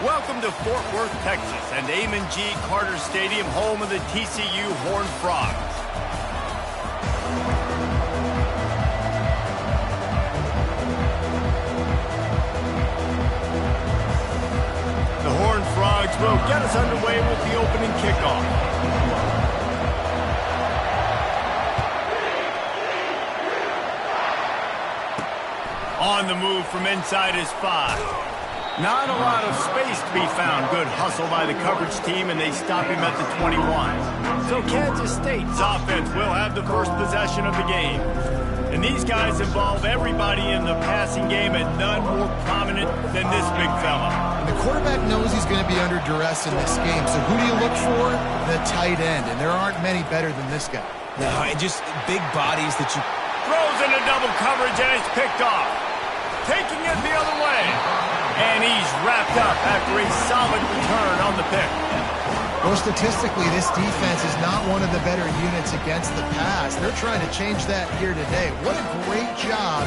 Welcome to Fort Worth, Texas, and Amon G. Carter Stadium, home of the TCU Horned Frogs. The Horned Frogs will get us underway with the opening kickoff. On the move from inside his 5. Not a lot of space to be found. Good hustle by the coverage team, and they stop him at the 21. So Kansas State's offense will have the first possession of the game. And these guys involve everybody in the passing game, and none more prominent than this big fella. And the quarterback knows he's going to be under duress in this game. So who do you look for? The tight end. And there aren't many better than this guy. No, and just big bodies that you... Throws into double coverage, and it's picked off. Taking it the other way. And he's wrapped up after a solid return on the pick. Well, statistically, this defense is not one of the better units against the pass. They're trying to change that here today. What a great job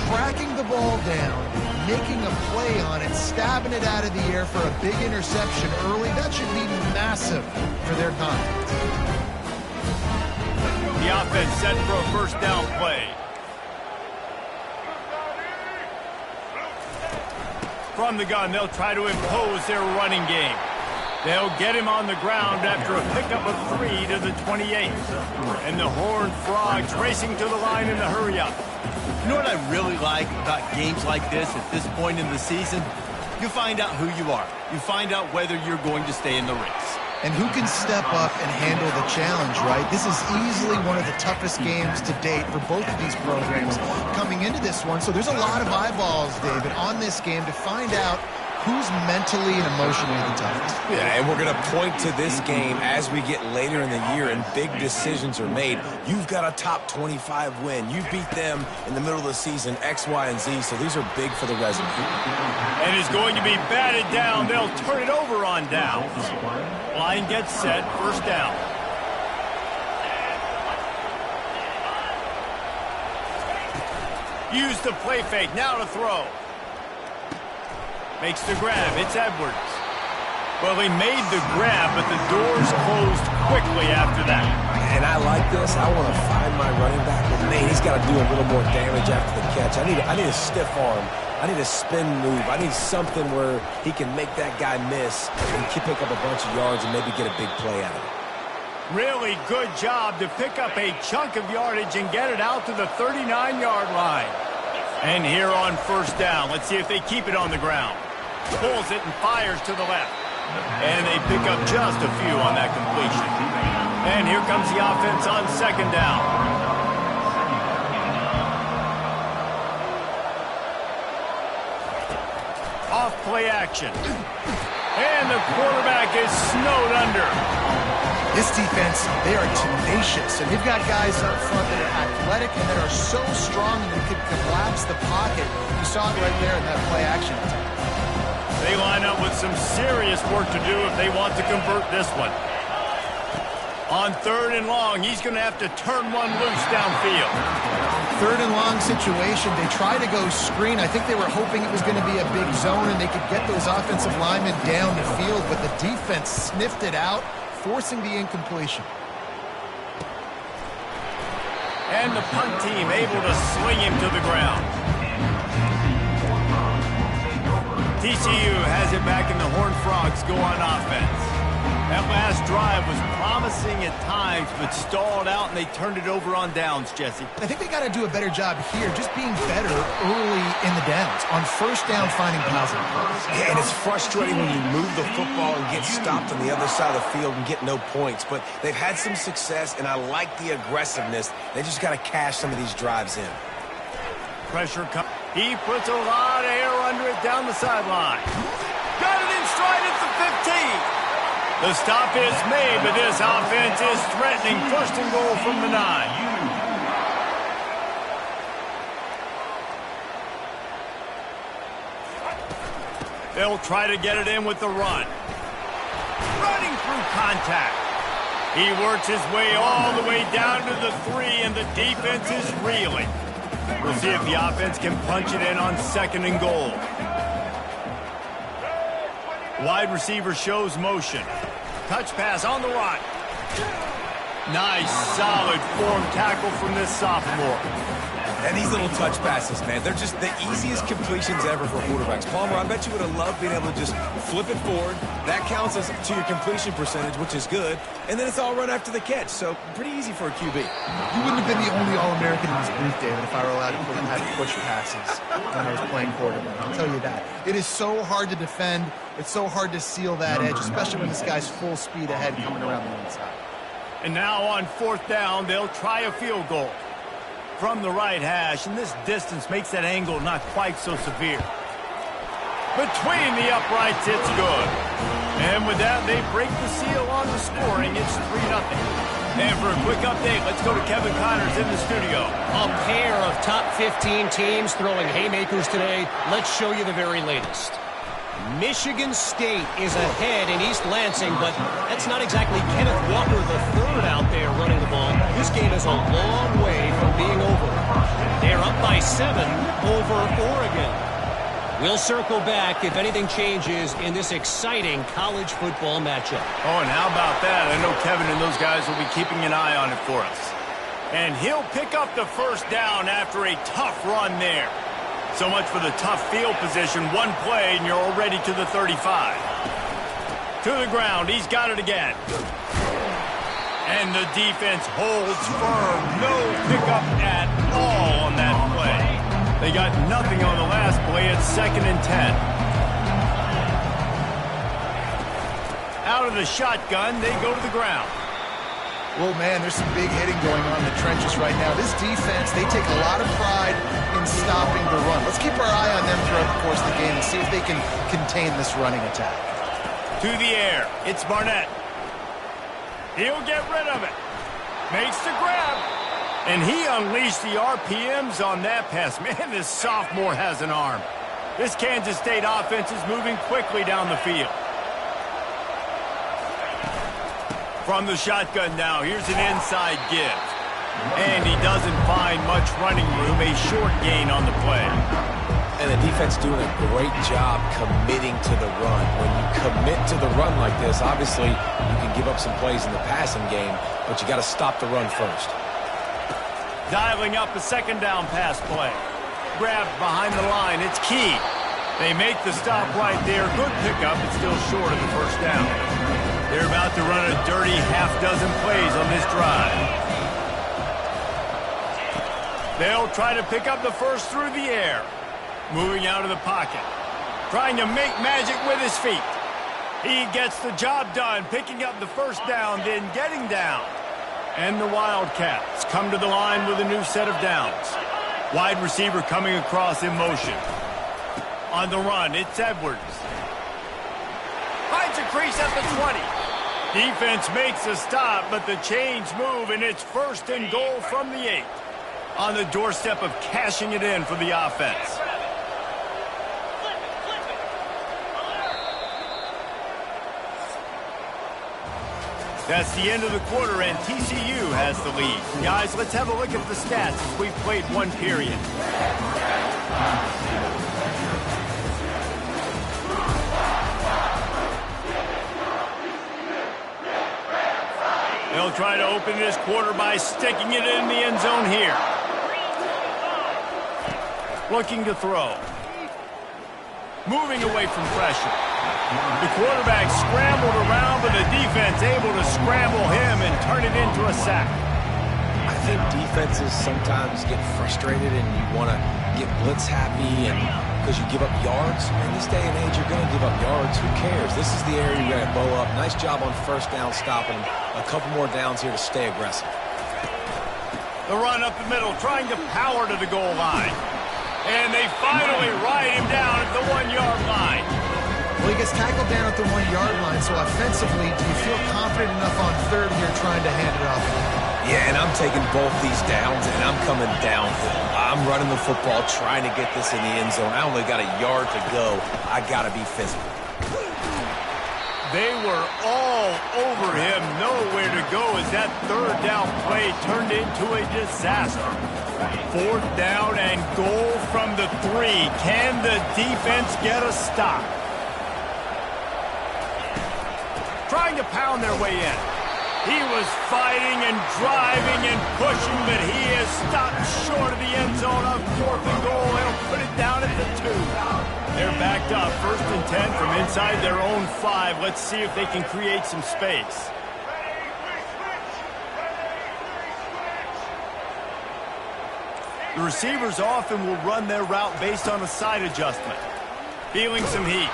tracking the ball down, making a play on it, stabbing it out of the air for a big interception early. That should be massive for their confidence. The offense set for a first down play. From the gun, they'll try to impose their running game. They'll get him on the ground after a pickup of 3 to the 28. And the Horned Frogs racing to the line in the hurry-up. You know what I really like about games like this at this point in the season? You find out who you are. You find out whether you're going to stay in the race. And who can step up and handle the challenge, right? This is easily one of the toughest games to date for both of these programs coming into this one. So there's a lot of eyeballs, David, on this game to find out who's mentally and emotionally the toughest. Yeah, and we're going to point to this game as we get later in the year and big decisions are made. You've got a top 25 win. You beat them in the middle of the season, X, Y, and Z, so these are big for the resume. And is going to be batted down. They'll turn it over on downs. Line gets set, first down. Use the play fake, now to throw. Makes the grab, it's Edwards. Well, he made the grab, but the doors closed quickly after that. And I like this. I want to find my running back, but man, he's got to do a little more damage after the catch. I need a stiff arm. I need a spin move. I need something where he can make that guy miss and pick up a bunch of yards and maybe get a big play out of it. Really good job to pick up a chunk of yardage and get it out to the 39-yard line. And here on first down, let's see if they keep it on the ground. Pulls it and fires to the left. And they pick up just a few on that completion. And here comes the offense on second down. Off play action. And the quarterback is snowed under. This defense, they are tenacious, and they've got guys up front that are athletic and that are so strong and you could collapse the pocket. You saw it right there in that play action. They line up with some serious work to do if they want to convert this one. On third and long, he's going to have to turn one loose downfield. Third and long situation. They try to go screen. I think they were hoping it was going to be a big zone and they could get those offensive linemen down the field, but the defense sniffed it out, forcing the incompletion. And the punt team able to sling him to the ground. TCU has it back, and the Horned Frogs go on offense. That last drive was promising at times, but stalled out, and they turned it over on downs, Jesse. I think they got to do a better job here, just being better early in the downs. On first down, finding positive plays. Yeah, and it's frustrating when you move the football and get stopped on the other side of the field and get no points. But they've had some success, and I like the aggressiveness. They just got to cash some of these drives in. Pressure comes. He puts a lot of air under it down the sideline. Got it in stride at the 15. The stop is made, but this offense is threatening. First and goal from the 9. They'll try to get it in with the run. Running through contact. He works his way all the way down to the 3, and the defense is reeling. We'll see if the offense can punch it in on second and goal. Wide receiver shows motion. Touch pass on the right. Nice, solid form tackle from this sophomore. And these little touch passes, man, they're just the easiest completions ever for quarterbacks. Palmer, I bet you would have loved being able to just flip it forward. That counts as to your completion percentage, which is good. And then it's all run after the catch, so pretty easy for a QB. You wouldn't have been the only All-American in this group, David, if I were allowed to have push passes when I was playing quarterback. I'll tell you that. It is so hard to defend. It's so hard to seal that edge, especially when this guy's full speed ahead coming around the inside. And now on 4th down, they'll try a field goal. From the right hash, and this distance makes that angle not quite so severe. Between the uprights, it's good. And with that, they break the seal on the scoring. It's 3-0. And for a quick update, let's go to Kevin Connors in the studio. A pair of top 15 teams throwing haymakers today. Let's show you the very latest. Michigan State is ahead in East Lansing, but that's not exactly Kenneth Walker III out there running the ball. This game is a long way from being over. They're up by 7 over Oregon. We'll circle back if anything changes in this exciting college football matchup. Oh, and how about that? I know Kevin and those guys will be keeping an eye on it for us. And he'll pick up the first down after a tough run there. So much for the tough field position. One play, and you're already to the 35. To the ground. He's got it again. And the defense holds firm. No pickup at all on that play. They got nothing on the last play. It's 2nd and 10. Out of the shotgun, they go to the ground. Well, man, there's some big hitting going on in the trenches right now. This defense, they take a lot of pride in stopping the run. Let's keep our eye on them throughout the course of the game and see if they can contain this running attack. To the air. It's Barnett. He'll get rid of it. Makes the grab. And he unleashed the RPMs on that pass. Man, this sophomore has an arm. This Kansas State offense is moving quickly down the field. From the shotgun now, here's an inside give. And he doesn't find much running room, a short gain on the play. And the defense doing a great job committing to the run. When you commit to the run like this, obviously you can give up some plays in the passing game, but you got to stop the run first. Dialing up a 2nd down pass play. Grabbed behind the line, it's key. They make the stop right there. Good pickup, but still short of the first down. They're about to run a dirty half-dozen plays on this drive. They'll try to pick up the first through the air. Moving out of the pocket. Trying to make magic with his feet. He gets the job done, picking up the first down, then getting down. And the Wildcats come to the line with a new set of downs. Wide receiver coming across in motion. On the run, it's Edwards. Finds a crease at the 20. Defense makes a stop, but the chains move, and it's 1st and goal from the 8. On the doorstep of cashing it in for the offense. That's the end of the quarter, and TCU has the lead. Guys, let's have a look at the stats as we've played one period. They'll try to open this quarter by sticking it in the end zone here. Looking to throw. Moving away from pressure. The quarterback scrambled around, but the defense able to scramble him and turn it into a sack. I think defenses sometimes get frustrated and you want to get blitz happy and because you give up yards. In this day and age, you're going to give up yards. Who cares? This is the area you got to bow up. Nice job on 1st down stopping him. A couple more downs here to stay aggressive. The run up the middle, trying to power to the goal line. And they finally ride him down at the 1-yard line. Well, he gets tackled down at the 1-yard line, so offensively, do you feel confident enough on 3rd here trying to hand it off? Yeah, and I'm taking both these downs, and I'm coming downhill. I'm running the football, trying to get this in the end zone. I only got a yard to go. I got to be physical. They were all over him, nowhere to go as that 3rd down play turned into a disaster. 4th down and goal from the 3. Can the defense get a stop? trying to pound their way in. He was fighting and driving and pushing, but he is stopped short of the end zone on 4th and goal. He'll put it down at the 2. They're backed up, 1st and 10 from inside their own 5. Let's see if they can create some space. The receivers often will run their route based on a side adjustment. Feeling some heat.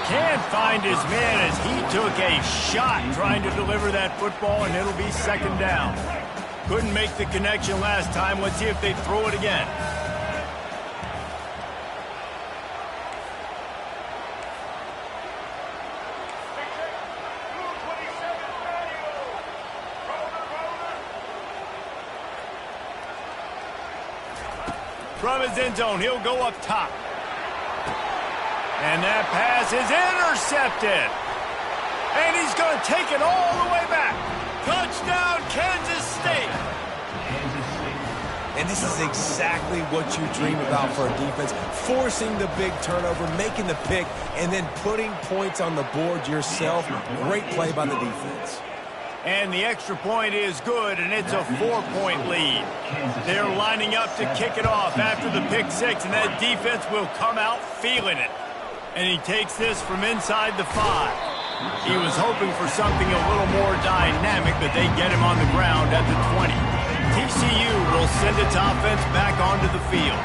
Can't find his man as he took a shot trying to deliver that football, and it'll be 2nd down. Couldn't make the connection last time. Let's see if they throw it again. From his end zone, he'll go up top. And that pass is intercepted. And he's going to take it all the way back. Touchdown, Kansas State. And this is exactly what you dream about for a defense. Forcing the big turnover, making the pick, and then putting points on the board yourself. Great play by the defense. And the extra point is good, and it's a 4-point lead. They're lining up to kick it off after the pick 6, and that defense will come out feeling it. And he takes this from inside the 5. He was hoping for something a little more dynamic, but they get him on the ground at the 20. TCU will send its offense back onto the field.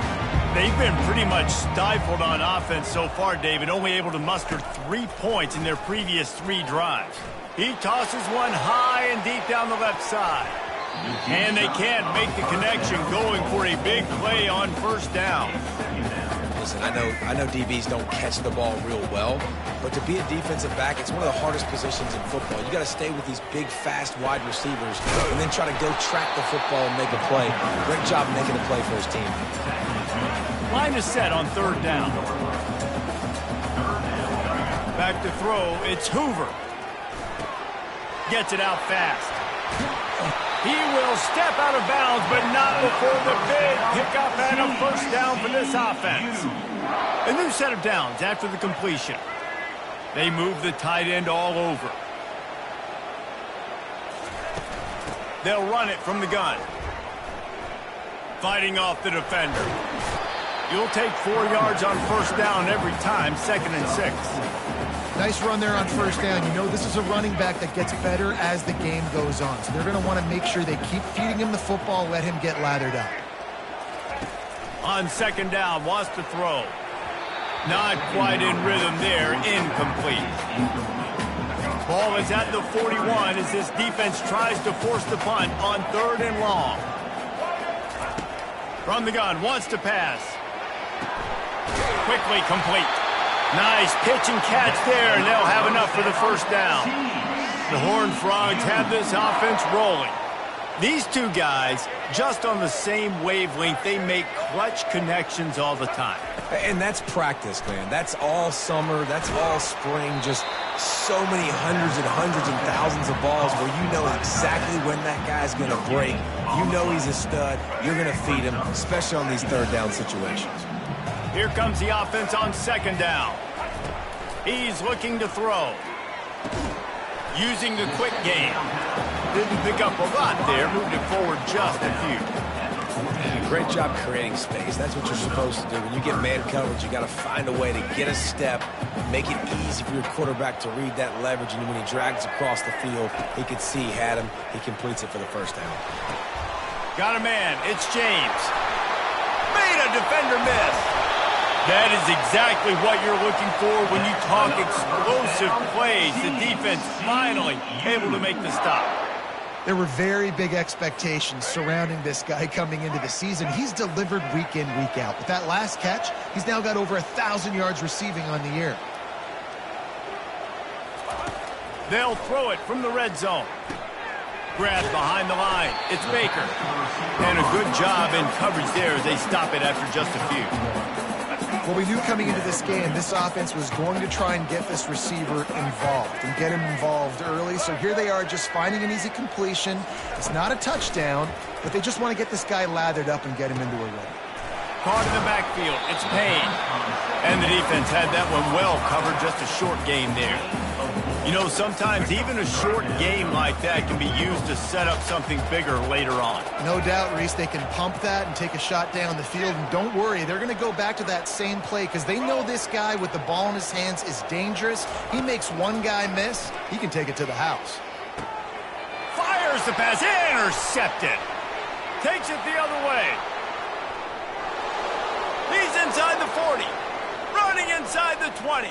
They've been pretty much stifled on offense so far, David, only able to muster 3 points in their previous 3 drives. He tosses one high and deep down the left side. And they can't make the connection, going for a big play on 1st down. Listen, I know DBs don't catch the ball real well, but to be a defensive back, it's one of the hardest positions in football. You got to stay with these big, fast, wide receivers and then try to go track the football and make a play. Great job making a play for his team. Line is set on 3rd down. Back to throw, it's Hoover. Gets it out fast. He will step out of bounds, but not before the big pickup and a 1st down for this offense. A new set of downs after the completion. They move the tight end all over. They'll run it from the gun. Fighting off the defender. You'll take 4 yards on 1st down every time, 2nd and 6. Nice run there on 1st down. You know this is a running back that gets better as the game goes on. So they're going to want to make sure they keep feeding him the football, let him get lathered up. On 2nd down, wants to throw. Not quite in rhythm there, incomplete. Ball is at the 41 as this defense tries to force the punt on 3rd and long. From the gun, wants to pass. Quickly complete. Nice pitch and catch there, and they'll have enough for the 1st down. The Horned Frogs have this offense rolling. These 2 guys, just on the same wavelength, they make clutch connections all the time. And that's practice, man. That's all summer. That's all spring. Just so many hundreds and thousands of balls where you know exactly when that guy's going to break. You know he's a stud. You're going to feed him, especially on these 3rd down situations. Here comes the offense on 2nd down. He's looking to throw. Using the quick game. Didn't pick up a lot there, moved it forward just a few. Great job creating space. That's what you're supposed to do. When you get man coverage, you got to find a way to get a step, make it easy for your quarterback to read that leverage, and when he drags across the field, he can see he had him. He completes it for the 1st down. Got a man. It's James. Made a defender miss. That is exactly what you're looking for when you talk explosive plays. The defense finally able to make the stop. There were very big expectations surrounding this guy coming into the season. He's delivered week in, week out. With that last catch, he's now got over 1,000 yards receiving on the year. They'll throw it from the red zone. Grab behind the line. It's Baker. And a good job in coverage there as they stop it after just a few. Well, we knew coming into this game, this offense was going to try and get this receiver involved and get him involved early. So here they are just finding an easy completion. It's not a touchdown, but they just want to get this guy lathered up and get him into a run. Caught in the backfield. It's Payne. And the defense had that one well covered. Just a short gain there. You know, sometimes even a short game like that can be used to set up something bigger later on. No doubt, Reese, they can pump that and take a shot down the field. And don't worry, they're going to go back to that same play because they know this guy with the ball in his hands is dangerous. He makes one guy miss, he can take it to the house. Fires the pass, intercepted. Takes it the other way. He's inside the 40. Running inside the 20.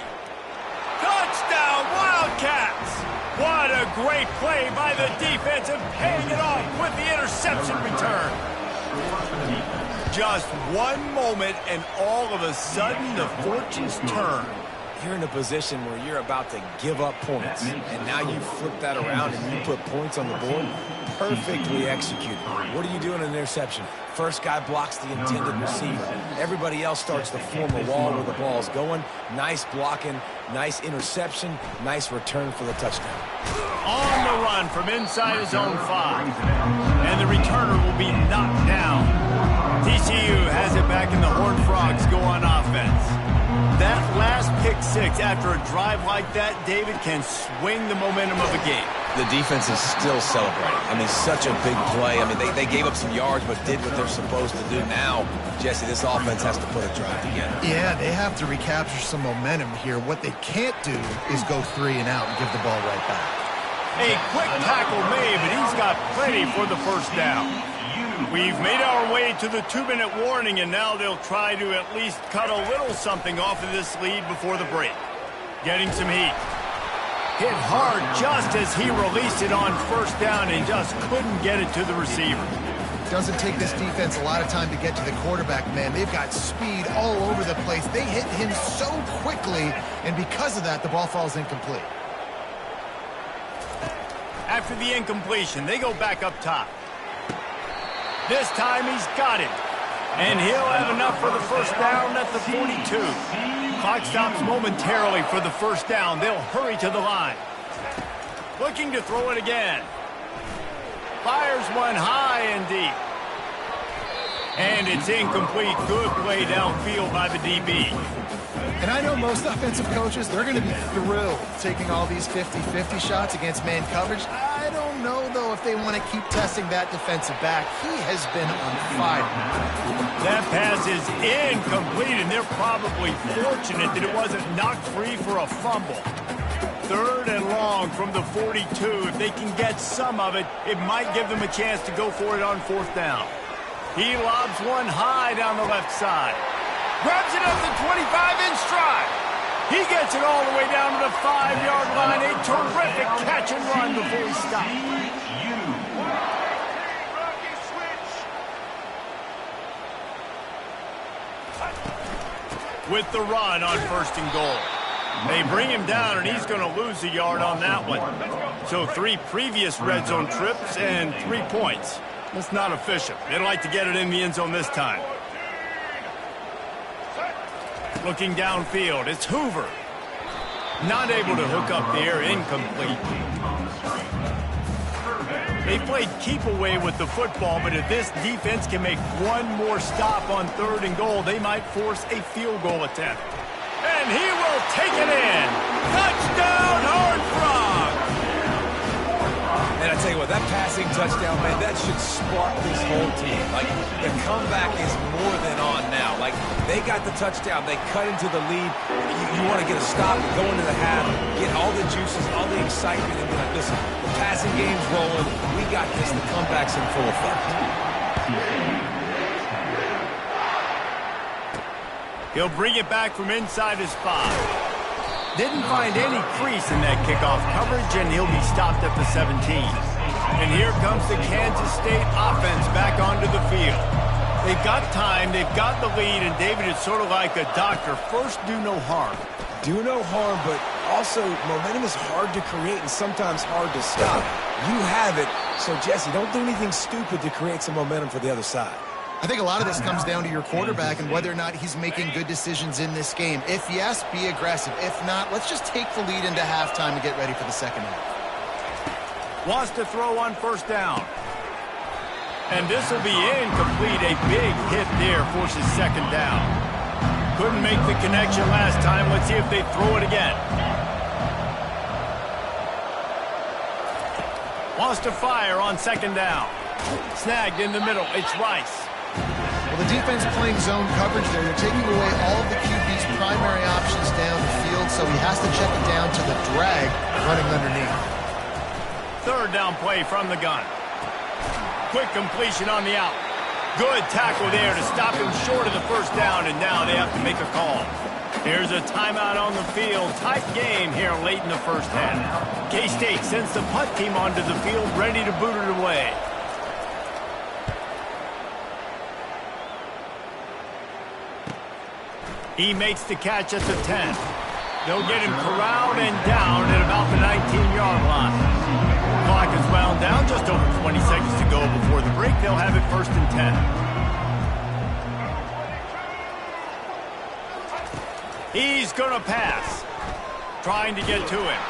Touchdown, Wildcats! What a great play by the defense and paying it off with the interception return. Just one moment and all of a sudden the fortunes turn. You're in a position where you're about to give up points, and now you flip that around and you put points on the board. Perfectly executed. What do you do in an interception? First guy blocks the intended receiver. Everybody else starts to form a wall where the ball's going. Nice blocking, nice interception, nice return for the touchdown. On the run from inside his own 5. And the returner will be knocked down. TCU has it back, and the Horned Frogs go on offense. That last pick 6 after a drive like that, David, can swing the momentum of a game. The defense is still celebrating. I mean, such a big play. I mean, they gave up some yards but did what they're supposed to do. Now, Jesse, this offense has to put a drive together. Yeah, they have to recapture some momentum here. What they can't do is go 3 and out and give the ball right back. A quick tackle made, but he's got plenty for the first down. We've made our way to the 2-minute warning, and now they'll try to at least cut a little something off of this lead before the break. Getting some heat. Hit hard just as he released it on first down and just couldn't get it to the receiver. Doesn't take this defense a lot of time to get to the quarterback, man. They've got speed all over the place. They hit him so quickly, and because of that, the ball falls incomplete. After the incompletion, they go back up top. This time he's got it. And he'll have enough for the first down at the 42. Clock stops momentarily for the first down. They'll hurry to the line. Looking to throw it again. Fires one high and deep. And it's incomplete. Good play downfield by the DB. And I know most offensive coaches, they're going to be thrilled taking all these 50-50 shots against man coverage. I don't know, though, if they want to keep testing that defensive back. He has been on fire. That pass is incomplete, and they're probably fortunate that it wasn't knocked free for a fumble. 3rd and long from the 42. If they can get some of it, it might give them a chance to go for it on 4th down. He lobs one high down the left side. Grabs it up the 25 in stride. He gets it all the way down to the 5-yard line. A terrific catch and run before he stops. With the run on 1st and goal. They bring him down, and he's going to lose a yard on that one. So 3 previous red zone trips and 3 points. That's not efficient. They'd like to get it in the end zone this time. Looking downfield, it's Hoover. Not able to hook up the air, incomplete. They played keep away with the football, but if this defense can make one more stop on 3rd and goal, they might force a field goal attempt. And he will take it in. Touchdown, Horned Frogs! And I tell you what, that passing touchdown, man, that should spark this whole team. Like, the comeback is more than on now. Like, they got the touchdown. They cut into the lead. You want to get a stop and go into the half, get all the juices, all the excitement, and be like, listen, the passing game's rolling. We got this. The comeback's in full effect. He'll bring it back from inside his 5. Didn't find any crease in that kickoff coverage, and he'll be stopped at the 17. And here comes the Kansas State offense back onto the field. They've got time, they've got the lead, and David, it's sort of like a doctor. First, do no harm. Do no harm, but also momentum is hard to create and sometimes hard to stop. You have it, so Jesse, don't do anything stupid to create some momentum for the other side. I think a lot of this comes down to your quarterback and whether or not he's making good decisions in this game. If yes, be aggressive. If not, let's just take the lead into halftime and get ready for the second half. Wants to throw on 1st down. And this will be incomplete. A big hit there forces 2nd down. Couldn't make the connection last time. Let's see if they throw it again. Wants to fire on second down. Snagged in the middle. It's Rice. Well, the defense playing zone coverage there. They're taking away all of the QB's primary options down the field, so he has to check it down to the drag running underneath. Third down play from the gun. Quick completion on the out. Good tackle there to stop him short of the first down, and now they have to make a call. Here's a timeout on the field. Tight game here late in the first half. K-State sends the punt team onto the field, ready to boot it away. He makes the catch at the 10. They'll get him corralled and down at about the 19-yard line. Clock is wound down, just over 20 seconds to go before the break. They'll have it 1st and 10. He's going to pass. Trying to get to him.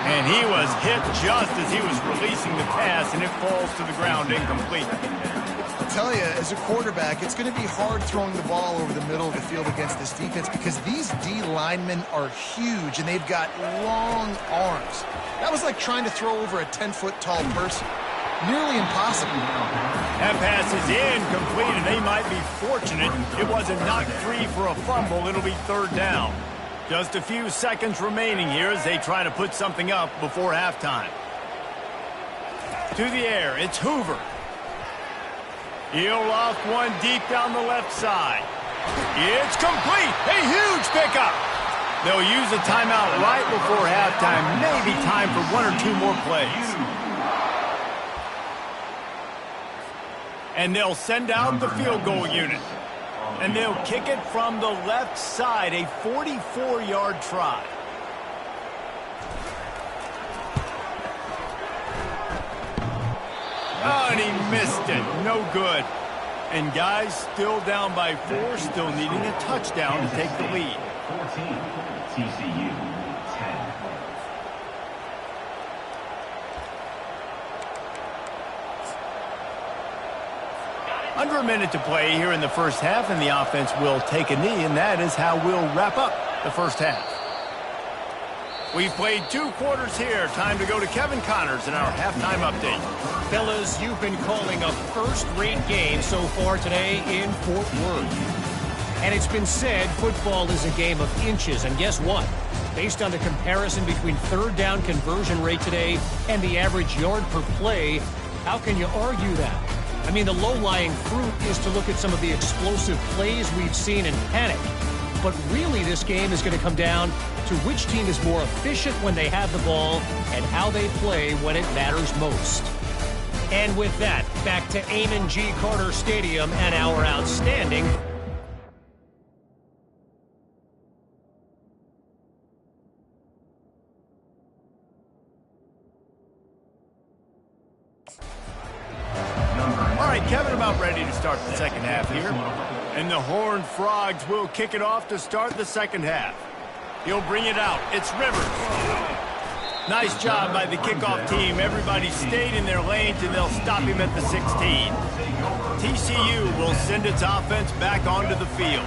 And he was hit just as he was releasing the pass, and it falls to the ground incomplete. I tell you, as a quarterback, it's going to be hard throwing the ball over the middle of the field against this defense because these D linemen are huge and they've got long arms. That was like trying to throw over a 10-foot tall person. Nearly impossible. That pass is incomplete, and they might be fortunate it wasn't knocked free for a fumble. It'll be 3rd down. Just a few seconds remaining here as they try to put something up before halftime. To the air, it's Hoover. He'll loft one deep down the left side. It's complete. A huge pickup. They'll use a timeout right before halftime. Maybe time for 1 or 2 more plays. And they'll send out the field goal unit. And they'll kick it from the left side. A 44-yard try. Oh, and he missed it. No good. And guys still down by 4, still needing a touchdown to take the lead. 14, TCU, 10. Under a minute to play here in the first half, and the offense will take a knee, and that is how we'll wrap up the first half. We've played 2 quarters here. Time to go to Kevin Connors in our halftime update. Fellas, you've been calling a first-rate game so far today in Fort Worth. And it's been said football is a game of inches. And guess what? Based on the comparison between 3rd down conversion rate today and the average yard per play, how can you argue that? I mean, the low-lying fruit is to look at some of the explosive plays we've seen and panic. But really, this game is going to come down to which team is more efficient when they have the ball and how they play when it matters most. And with that, back to Amon G. Carter Stadium and our outstanding... All right, Kevin, about ready to start the second half here. And the Horned Frogs will kick it off to start the second half. He'll bring it out. It's Rivers. Nice job by the kickoff team. Everybody stayed in their lanes, and they'll stop him at the 16. TCU will send its offense back onto the field.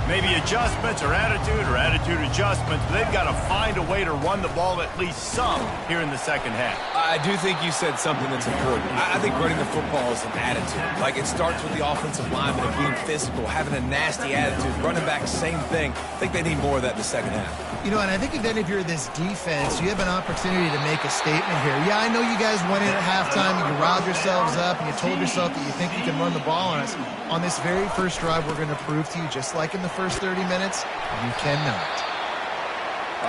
Maybe adjustments or attitude adjustments, but they've got to find a way to run the ball at least some here in the second half. I do think you said something that's important. I think running the football is an attitude. Like, it starts with the offensive lineman of being physical, having a nasty attitude. Running back, same thing. I think they need more of that in the second half. You know, and I think then if you're this defense, you have an opportunity to make a statement here. Yeah, I know you guys went in at halftime, and you riled yourselves up, and you told yourself that you think you can run the ball on us. On this very first drive, we're going to prove to you, just like in the first 30 minutes, you cannot.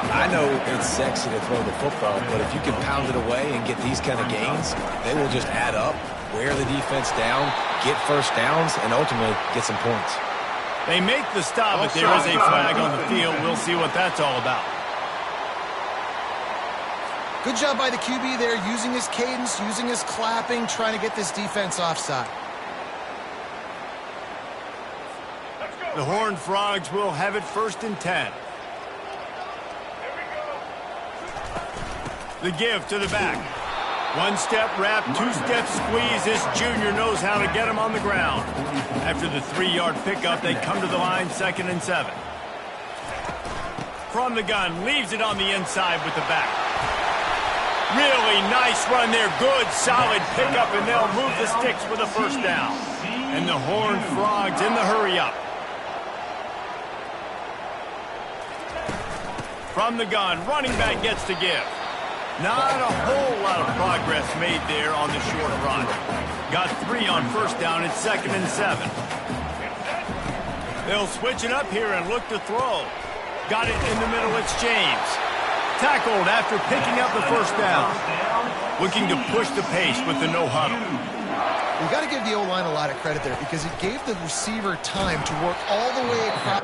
I know it's sexy to throw the football, but if you can pound it away and get these kind of gains, they will just add up, wear the defense down, get first downs, and ultimately get some points. They make the stop, but there is a flag on the field. We'll see what that's all about. Good job by the QB there, using his cadence, using his clapping, trying to get this defense offside. The Horned Frogs will have it 1st and 10. The give to the back. 1-step wrap, 2-step squeeze. This junior knows how to get him on the ground. After the 3-yard pickup, they come to the line 2nd and 7. From the gun, leaves it on the inside with the back. Really nice run there. Good, solid pickup, and they'll move the sticks for the first down. And the Horned Frogs in the hurry-up. From the gun, running back gets to give. Not a whole lot of progress made there on the short run. Got 3 on first down and 2nd and 7. They'll switch it up here and look to throw. Got it in the middle, it's James. Tackled after picking up the first down. Looking to push the pace with the no huddle. We've got to give the O-line a lot of credit there because it gave the receiver time to work all the way across.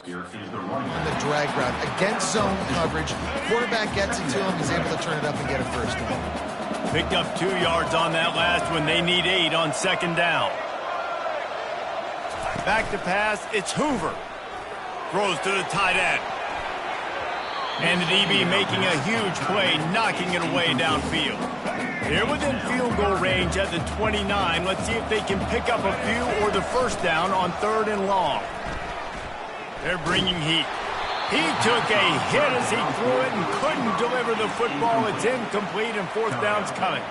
On the drag route against zone coverage, quarterback gets it to him, he's able to turn it up and get a first down. Picked up 2 yards on that last one. They need 8 on 2nd down. Back to pass, it's Hoover. Throws to the tight end. And the DB making a huge play, knocking it away downfield. They're within field goal range at the 29. Let's see if they can pick up a few or the first down on 3rd and long. They're bringing heat. He took a hit as he threw it and couldn't deliver the football. It's incomplete and 4th down's coming.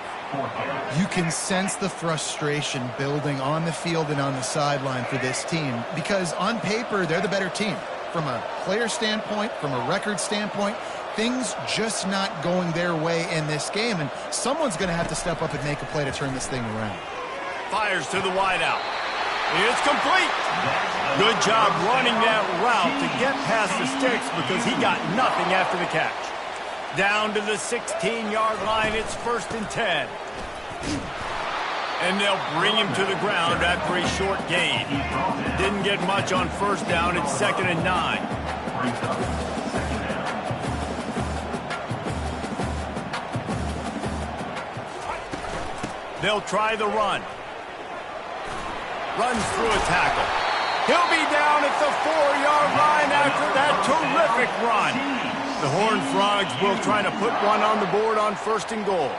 You can sense the frustration building on the field and on the sideline for this team because on paper, they're the better team. From a player standpoint, from a record standpoint, things just not going their way in this game, and someone's going to have to step up and make a play to turn this thing around. Fires to the wideout. It's complete. Good job running that route to get past the sticks because he got nothing after the catch. Down to the 16-yard line, it's 1st and 10. And they'll bring him to the ground after a short gain. Didn't get much on first down, it's 2nd and 9. They'll try the run. Runs through a tackle. He'll be down at the 4-yard line after that terrific run. The Horned Frogs will try to put one on the board on 1st and goal.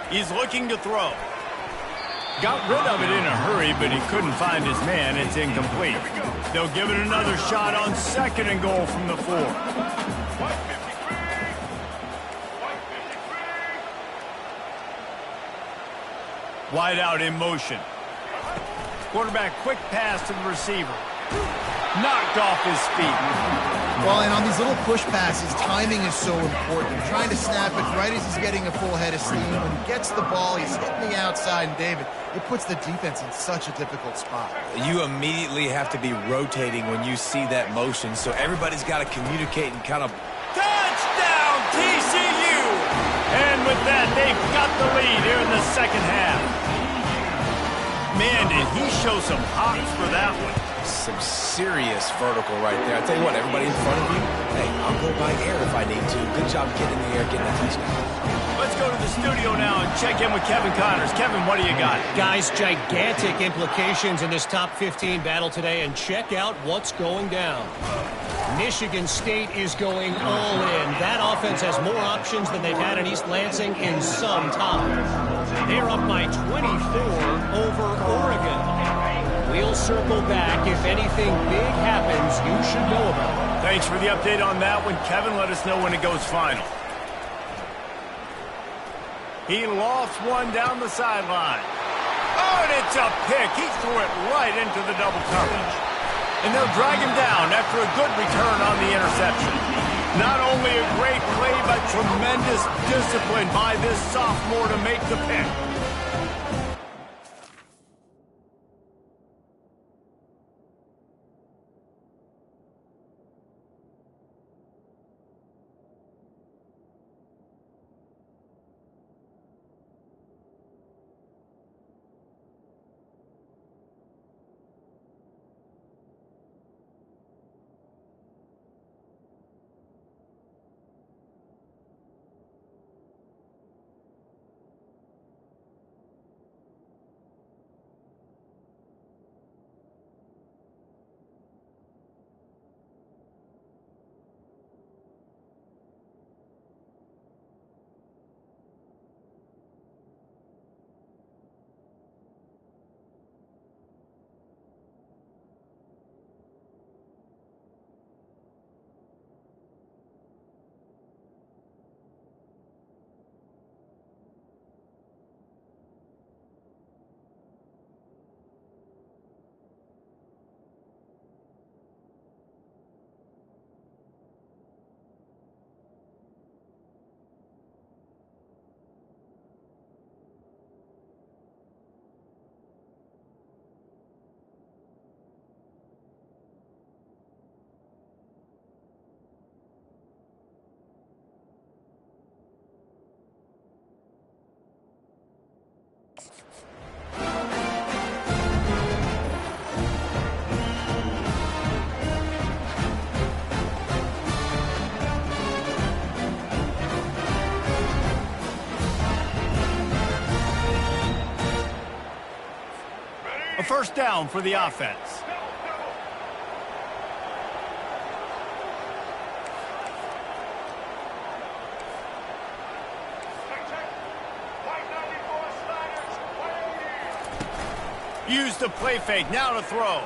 He's looking to throw. Got rid of it in a hurry, but he couldn't find his man. It's incomplete. They'll give it another shot on 2nd and goal from the 4. Wide out in motion. Quarterback quick pass to the receiver. Knocked off his feet. Well, and on these little push passes, timing is so important. Trying to snap it right as he's getting a full head of steam. When he gets the ball, he's hitting the outside, and David, it puts the defense in such a difficult spot. You immediately have to be rotating when you see that motion, so everybody's got to communicate and kind of... Touchdown, TCU! And with that, they've got the lead here in the 2nd half. Man, and did he show some hops for that one. Some serious vertical right there. I tell you what, everybody in front of you, hey, I'll go by air if I need to. Good job getting in the air, getting a touchdown. Let's go to the studio now and check in with Kevin Connors. Kevin, what do you got? Guys, gigantic implications in this top 15 battle today, and check out what's going down. Michigan State is going all in. That offense has more options than they've had in East Lansing in some time. They're up by 24 over Oregon. We'll circle back. If anything big happens, you should know about it. Thanks for the update on that one, Kevin. Let us know when it goes final. He lost one down the sideline. Oh, and it's a pick. He threw it right into the double coverage. And they'll drag him down after a good return on the interception. Not only a great play, but tremendous discipline by this sophomore to make the pick. A first down for the offense. Use the play fake, now to throw.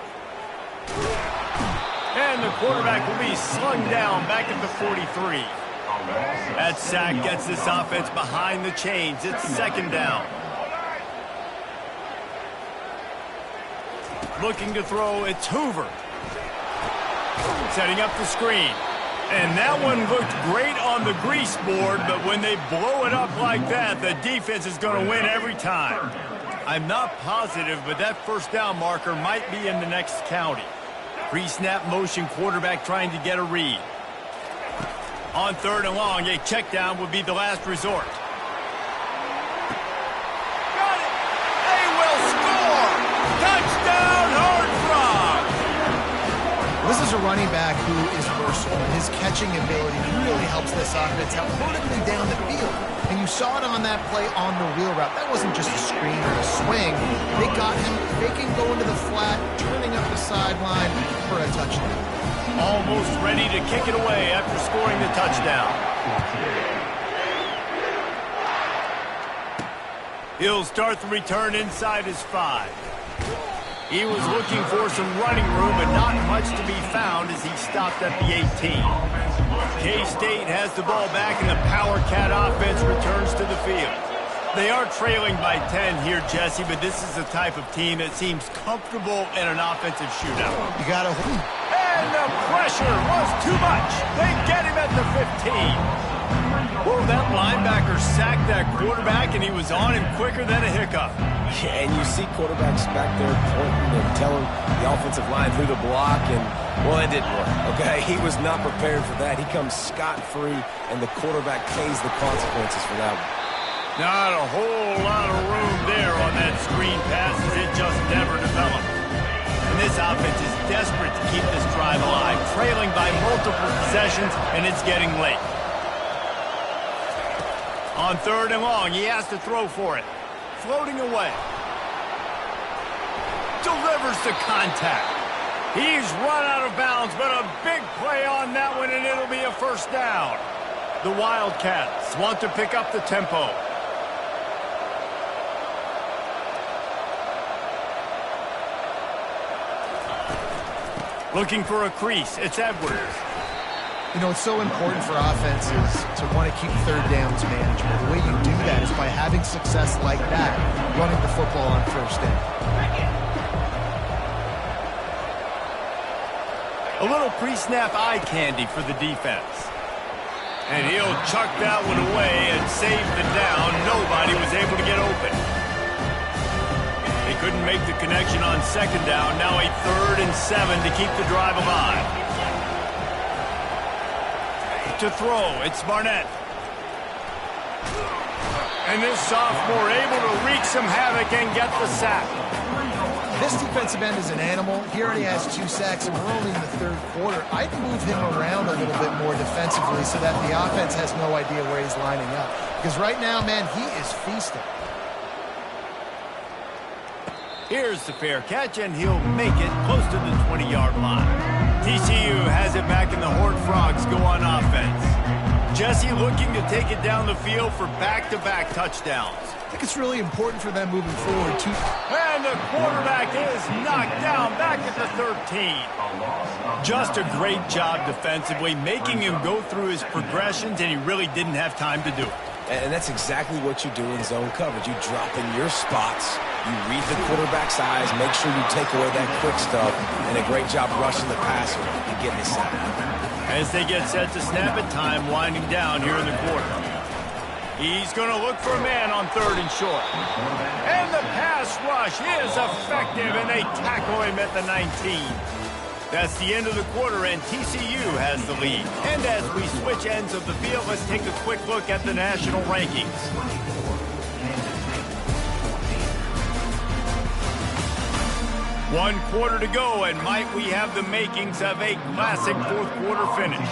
And the quarterback will be slung down back at the 43. That sack gets this offense behind the chains. It's second down. Looking to throw, it's Hoover. Setting up the screen. And that one looked great on the grease board, but when they blow it up like that, the defense is going to win every time. I'm not positive, but that first down marker might be in the next county. Pre-snap motion, quarterback trying to get a read. On third and long, a check down would be the last resort. Got it! They will score! Touchdown, Horned Frogs! This is a running back who is versatile. His catching ability really helps this offense out vertically down the field. And you saw it on that play on the wheel route. That wasn't just a screen or a swing. They got him faking going to the flat, turning up the sideline for a touchdown. Almost ready to kick it away after scoring the touchdown. He'll start the return inside his 5. He was looking for some running room, but not much to be found as he stopped at the 18. K-State has the ball back, and the Power Cat offense returns to the field. They are trailing by 10 here, Jesse, but this is the type of team that seems comfortable in an offensive shootout. You got to... And the pressure was too much. They get him at the 15. Woo, that linebacker sacked that quarterback, and he was on him quicker than a hiccup. Yeah, and you see quarterbacks back there pointing and telling the offensive line who to block, and, well, it didn't work, okay? He was not prepared for that. He comes scot-free, and the quarterback pays the consequences for that one. Not a whole lot of room there on that screen pass, as it just never desperate to keep this drive alive, trailing by multiple possessions, and it's getting late. On 3rd and long, he has to throw for it. Floating away. Delivers the contact. He's run out of bounds, but a big play on that one, and it'll be a first down. The Wildcats want to pick up the tempo. Looking for a crease. It's Edwards. You know, it's so important for offenses to want to keep 3rd downs manageable. The way you do that is by having success like that, running the football on 1st down. A little pre-snap eye candy for the defense. And he'll chuck that one away and save the down. Nobody was able to get open. They couldn't make the connection on 2nd down. Now a 3rd and 7 to keep the drive alive. To throw, it's Barnett. And this sophomore able to wreak some havoc and get the sack. This defensive end is an animal. He already has 2 sacks, and we're only in the 3rd quarter. I'd move him around a little bit more defensively so that the offense has no idea where he's lining up. Because right now, man, he is feasting. Here's the fair catch, and he'll make it close to the 20-yard line. TCU has it back, and the Horned Frogs go on offense. Jesse looking to take it down the field for back-to-back touchdowns. I think it's really important for them moving forward, too. And the quarterback is knocked down back at the 13. Just a great job defensively, making him go through his progressions, and he really didn't have time to do it. And that's exactly what you do in zone coverage. You drop in your spots, you read the quarterback's eyes, make sure you take away that quick stuff, and a great job rushing the passer and getting the sack. As they get set to snap it, time winding down here in the quarter. He's going to look for a man on 3rd and short. And the pass rush is effective, and they tackle him at the 19. That's the end of the quarter, and TCU has the lead. And as we switch ends of the field, let's take a quick look at the national rankings. One quarter to go, and might we have the makings of a classic 4th quarter finish.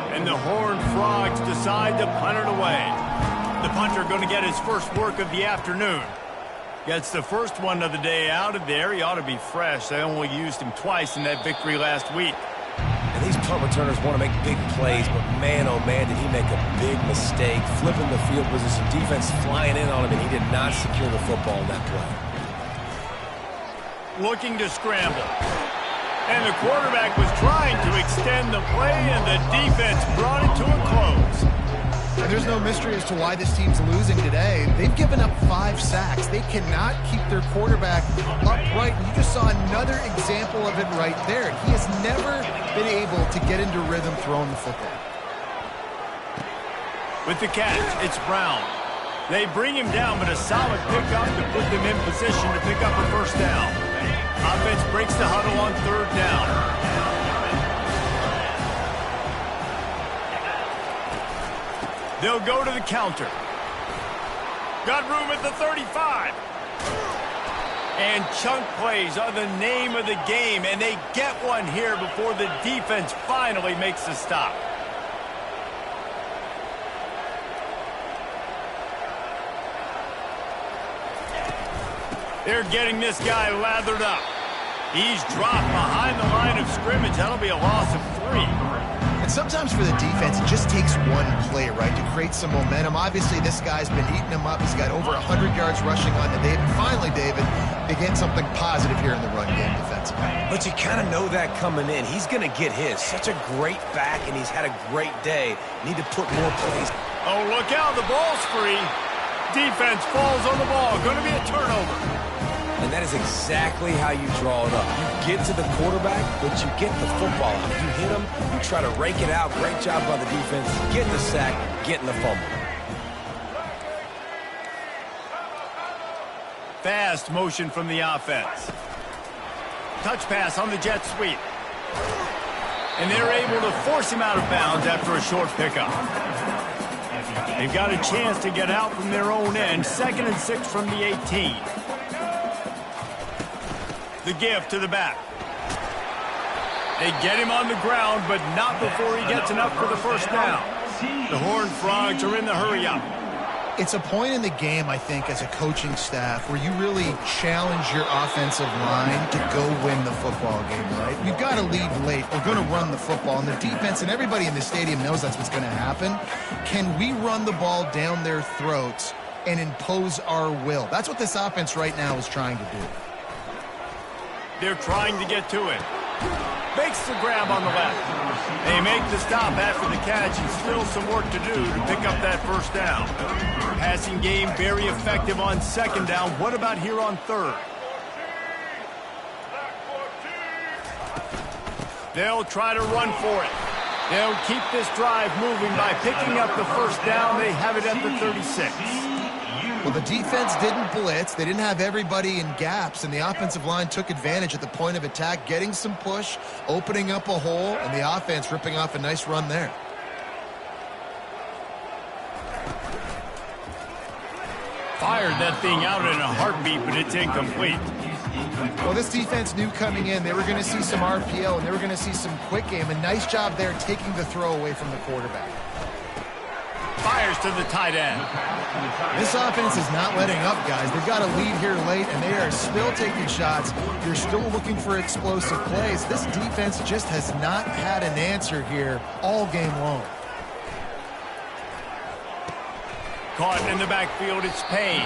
And the Horned Frogs decide to punt it away. The punter going to get his first work of the afternoon. Gets the first one of the day out of there. He ought to be fresh. They only used him twice in that victory last week. And these punt returners want to make big plays, but man, oh man, did he make a big mistake. Flipping the field position, defense flying in on him, and he did not secure the football in that play. Looking to scramble. And the quarterback was trying to extend the play, and the defense brought it to a close. And there's no mystery as to why this team's losing today. They've given up 5 sacks. They cannot keep their quarterback upright. You just saw another example of it right there. He has never been able to get into rhythm throwing the football. With the catch, it's Brown. They bring him down, but a solid pickup to put them in position to pick up a first down. Offense breaks the huddle on 3rd down. They'll go to the counter. Got room at the 35. And chunk plays are the name of the game, and they get one here before the defense finally makes the stop. They're getting this guy lathered up. He's dropped behind the line of scrimmage. That'll be a loss of 3. And sometimes for the defense, it just takes one play, right, to create some momentum. Obviously, this guy's been eating him up. He's got over 100 yards rushing on to David. Finally, David, they get something positive here in the run game defensively. But you kind of know that coming in. He's going to get his. Such a great back, and he's had a great day. Need to put more plays. Oh, look out. The ball's free. Defense falls on the ball. Going to be a turnover. And that is exactly how you draw it up. You get to the quarterback, but you get the football out. You hit him, you try to rake it out. Great job by the defense. Getting the sack, getting the fumble. Fast motion from the offense. Touch pass on the jet sweep. And they're able to force him out of bounds after a short pickup. They've got a chance to get out from their own end. 2nd and 6 from the 18. The give to the back. They get him on the ground, but not before he gets enough for the first down. The Horned Frogs are in the hurry-up. It's a point in the game, I think, as a coaching staff where you really challenge your offensive line to go win the football game, right? We've got to lead late. We're going to run the football. And the defense and everybody in the stadium knows that's what's going to happen. Can we run the ball down their throats and impose our will? That's what this offense right now is trying to do. They're trying to get to it. Makes the grab on the left. They make the stop after the catch, and still some work to do to pick up that first down. Passing game very effective on second down. What about here on third? They'll try to run for it. They'll keep this drive moving by picking up the first down. They have it at the 36. Well, the defense didn't blitz. They didn't have everybody in gaps, and the offensive line took advantage at the point of attack, getting some push, opening up a hole, and the offense ripping off a nice run there. Fired that thing out in a heartbeat, but it's incomplete. Well, this defense knew coming in they were going to see some RPO, and they were going to see some quick game. A nice job there taking the throw away from the quarterback. Fires to the tight end. This offense is not letting up, guys. They've got a lead here late, and they are still taking shots. You're still looking for explosive plays. This defense just has not had an answer here all game long. Caught in the backfield, it's Payne.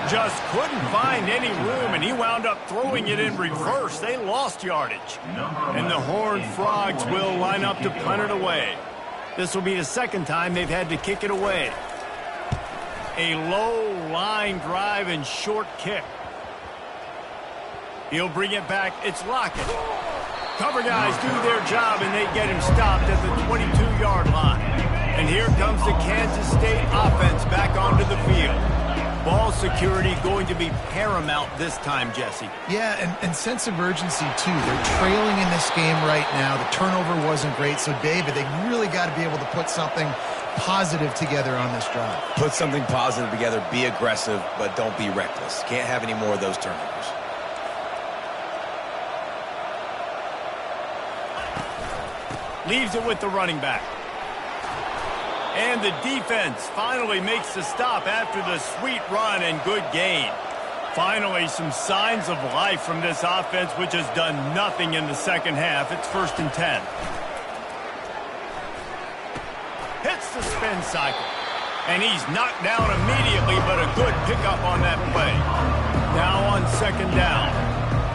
Just couldn't find any room, and he wound up throwing it in reverse. They lost yardage. And the Horned Frogs will line up to punt it away. This will be the second time they've had to kick it away. A low line drive and short kick. He'll bring it back. It's Lockett. Cover guys do their job, and they get him stopped at the 22-yard line. And here comes the Kansas State offense back onto the field. Ball security going to be paramount this time, Jesse. Yeah, and sense of urgency, too. They're trailing in this game right now. The turnover wasn't great. So, David, they really got to be able to put something positive together on this drive. Put something positive together. Be aggressive, but don't be reckless. Can't have any more of those turnovers. Leaves it with the running back. And the defense finally makes the stop after the sweet run and good gain. Finally, some signs of life from this offense, which has done nothing in the second half. It's 1st and 10. Hits the spin cycle. And he's knocked down immediately, but a good pickup on that play. Now on second down.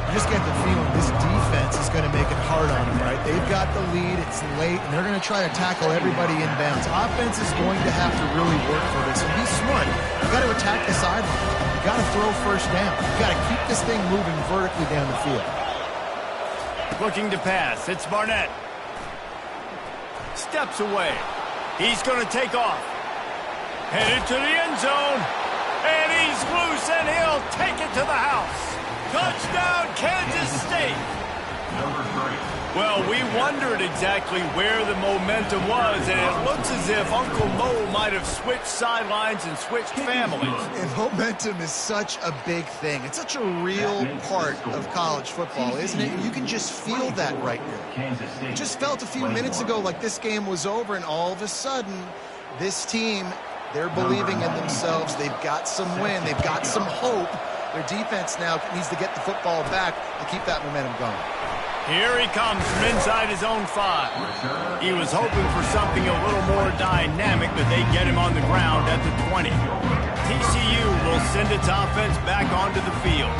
You just get the feeling this defense is going to make it hard on them, right? They've got the lead, it's late, and they're going to try to tackle everybody inbounds. Offense is going to have to really work for this. And be smart. You've got to attack the sideline. You've got to throw first down. You've got to keep this thing moving vertically down the field. Looking to pass. It's Barnett. Steps away. He's going to take off. Headed to the end zone. And he's loose, and he'll take it to the house. Touchdown, Kansas State. Well, we wondered exactly where the momentum was, and it looks as if Uncle Mo might have switched sidelines and switched families. And momentum is such a big thing. It's such a real part of college football, isn't it? You can just feel that right now. It just felt a few minutes ago like this game was over, and all of a sudden, this team, they're believing in themselves. They've got some win. They've got some hope. Their defense now needs to get the football back to keep that momentum going. Here he comes from inside his own 5. He was hoping for something a little more dynamic, but they get him on the ground at the 20. TCU will send its offense back onto the field.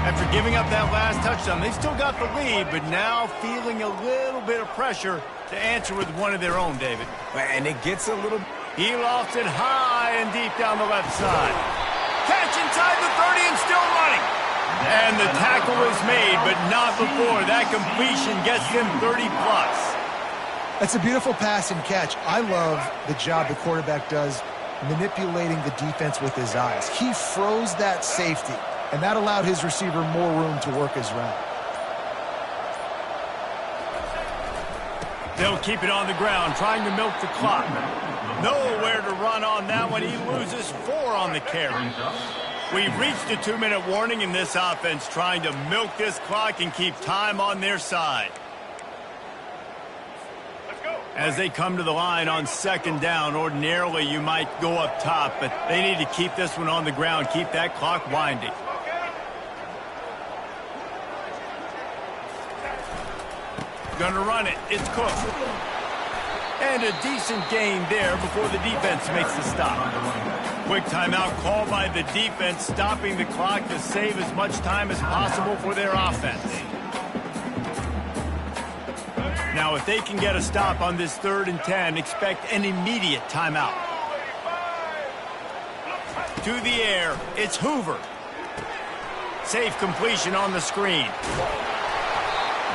After giving up that last touchdown, they've still got the lead, but now feeling a little bit of pressure to answer with one of their own, David. And it gets a little... He lofts it high and deep down the left side. Catch inside the 30 and still running. And the tackle is made, but not before that completion gets them 30-plus. That's a beautiful pass and catch. I love the job the quarterback does manipulating the defense with his eyes. He froze that safety, and that allowed his receiver more room to work his route. They'll keep it on the ground, trying to milk the clock. Nowhere to run on that one. He loses 4 on the carry. We've reached a 2-minute warning in this offense, trying to milk this clock and keep time on their side. As they come to the line on second down, ordinarily you might go up top, but they need to keep this one on the ground, keep that clock winding. Gonna run it. It's Cook. And a decent gain there before the defense makes the stop. Quick timeout called by the defense, stopping the clock to save as much time as possible for their offense. Now, if they can get a stop on this 3rd and 10, expect an immediate timeout. To the air, it's Hoover. Safe completion on the screen.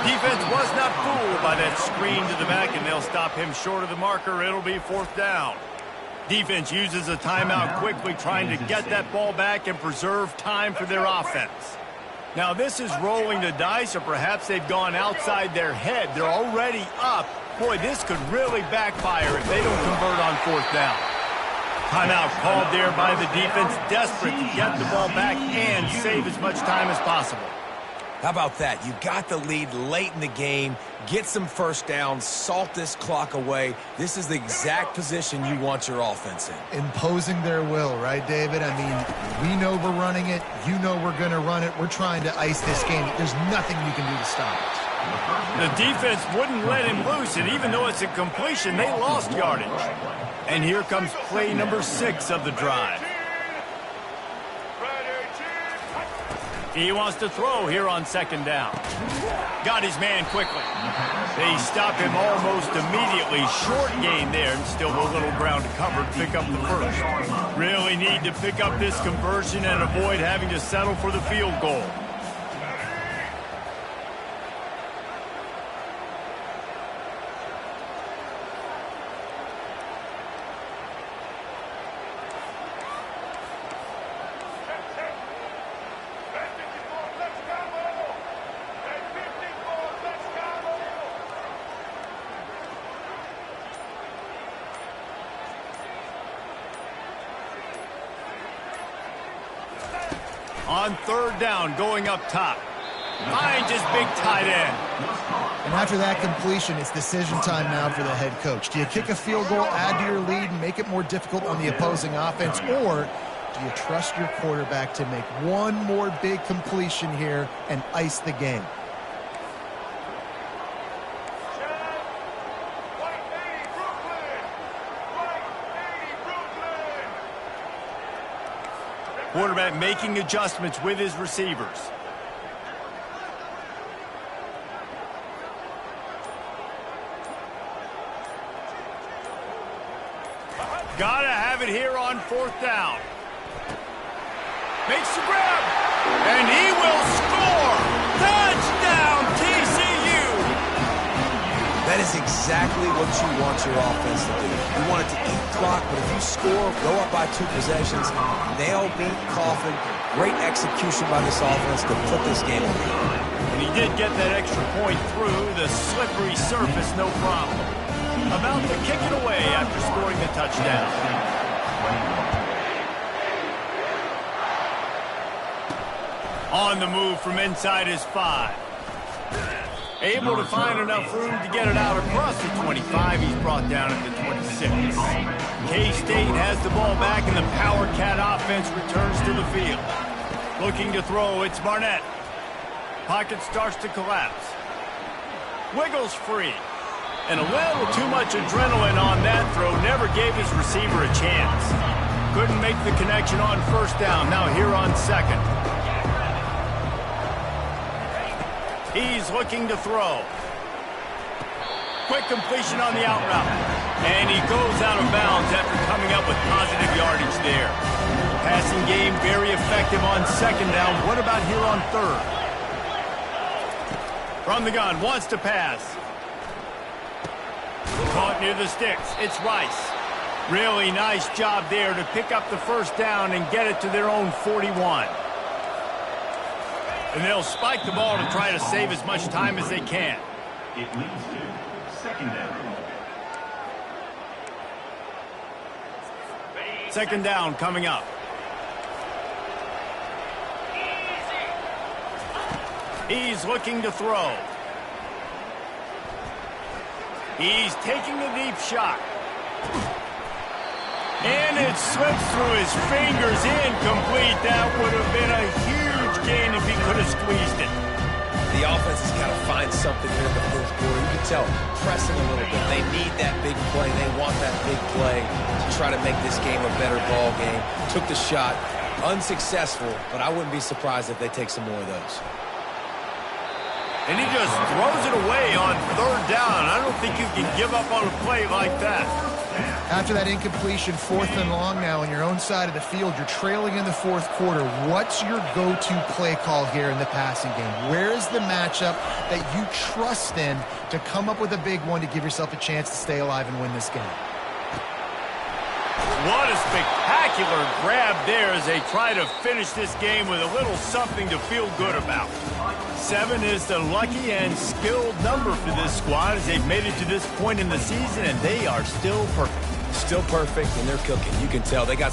Defense was not fooled by that screen to the back, and they'll stop him short of the marker. It'll be 4th down. Defense uses a timeout quickly, trying to get that ball back and preserve time for their offense. Now, this is rolling the dice, or perhaps they've gone outside their head. They're already up. Boy, this could really backfire if they don't convert on 4th down. Timeout called there by the defense, desperate to get the ball back and save as much time as possible. How about that? You got the lead late in the game, get some first downs, salt this clock away. This is the exact position you want your offense in. Imposing their will, right, David? I mean, we know we're running it. You know we're going to run it. We're trying to ice this game. There's nothing you can do to stop it. The defense wouldn't let him loose, and even though it's a completion, they lost yardage. And here comes play number 6 of the drive. He wants to throw here on 2nd down. Got his man quickly. They stop him almost immediately. Short gain there, and still a little ground to cover to pick up the first. Really need to pick up this conversion and avoid having to settle for the field goal. On 3rd down, going up top. Finds his big tight end. And after that completion, it's decision time now for the head coach. Do you kick a field goal, add to your lead, and make it more difficult on the opposing offense, or do you trust your quarterback to make one more big completion here and ice the game? Quarterback making adjustments with his receivers. Gotta have it here on 4th down. Makes the grab, and he will score! Touchdown, TCU! That is exactly what you want your offense to do. You want it to eat clock, but if you score, go up by 2 possessions, nail beat Coffin. Great execution by this offense to put this game away. And he did get that extra point through the slippery surface, no problem. About to kick it away after scoring the touchdown. On the move from inside his 5. Able to find enough room to get it out across the 25. He's brought down at the 26. K-State has the ball back, and the Power Cat offense returns to the field. Looking to throw, it's Barnett. Pocket starts to collapse. Wiggles free. And a little too much adrenaline on that throw. Never gave his receiver a chance. Couldn't make the connection on 1st down. Now here on 2nd. He's looking to throw. Quick completion on the out route. And he goes out of bounds after coming up with positive yardage there. Passing game very effective on 2nd down. What about here on 3rd? From the gun, wants to pass. Caught near the sticks. It's Rice. Really nice job there to pick up the 1st down and get it to their own 41. And they'll spike the ball to try to save as much time as they can. It leads to 2nd down. 2nd down coming up. He's looking to throw. He's taking a deep shot. And it slips through his fingers, incomplete. That would have been a huge gain if he could have squeezed it. The offense has got to find something here in the fourth quarter. You can tell, pressing a little bit. They need that big play. They want that big play to try to make this game a better ball game. Took the shot, unsuccessful, but I wouldn't be surprised if they take some more of those. And he just throws it away on third down. I don't think you can give up on a play like that. After that incompletion, 4th and long now on your own side of the field, you're trailing in the fourth quarter. What's your go-to play call here in the passing game? Where is the matchup that you trust in to come up with a big one to give yourself a chance to stay alive and win this game? What a spectacular grab there as they try to finish this game with a little something to feel good about. 7 is the lucky and skilled number for this squad as they've made it to this point in the season, and they are still perfect. Still perfect, and they're cooking. You can tell they got